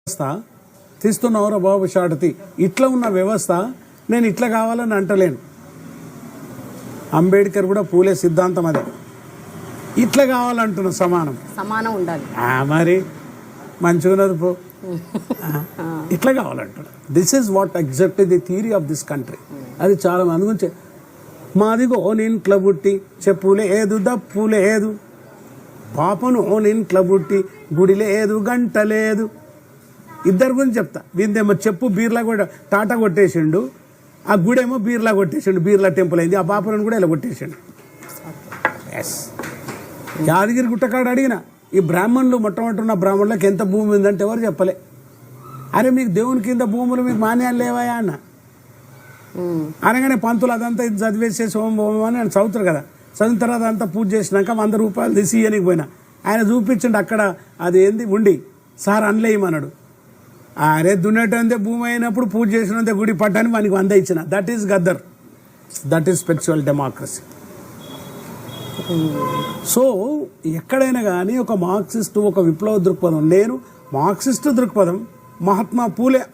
వ్యవస్థ తీస్తున్నావురా బాబు షాటతి. ఇట్లా ఉన్న వ్యవస్థ నేను ఇట్లా కావాలని అంటలేను. అంబేద్కర్ కూడా పూలే సిద్ధాంతం అదే, ఇట్లా కావాలంటున్నా, సమానం ఉండాలి. మరి మంచిగా ఉన్నది పో, ఇట్లా కావాలంటున్నా. This is what exactly the theory of this country. అది చాలా మంది గురించి మాదిగో ఓనింట్ల బుట్టి చెప్పులేదు దప్పులేదు, పాపను ఓనింట్ల బుట్టి గుడిలేదు గంట లేదు. ఇద్దరు గురించి చెప్తా. వీందేమో చెప్పు బీర్లా కూడా టాటా కొట్టేసిండు, ఆ గుడేమో బీర్లా కొట్టేసిండు, బీర్లా టెంపుల్ అయింది. ఆ పాపను కూడా ఇలా కొట్టేసిండు. ఎస్, యాదగిరి గుట్టకాడ అడిగిన ఈ బ్రాహ్మణులు మొట్టమొదటి ఉన్న బ్రాహ్మణులకు ఎంత భూమి ఉందంటే ఎవరు చెప్పలే. అరే మీకు దేవుని కింద భూములు మీకు మాన్యాలు లేవాయా అన్న. అనగానే పంతులు అదంతా ఇది చదివేసేసి ఓం ఓం అని ఆయన చదువుతారు కదా. చదివిన తర్వాత అంతా పూజ చేసినాక 100 రూపాయలు తీసి ఇయ్యనికి పోయినా ఆయన చూపించండి అక్కడ అది ఏంది ఉండి, సార్ అనలేయమన్నాడు. అరే దున్నేటంతే భూమి అయినప్పుడు పూజ చేసినంతే గుడి పట్టని మనకి 100 ఇచ్చిన. That is Gaddar, that is spiritual democracy. So ఎక్కడైనా కానీ ఒక మార్క్సిస్టు, ఒక విప్లవ దృక్పథం, నేను మార్క్సిస్టు దృక్పథం, మహాత్మా పూలే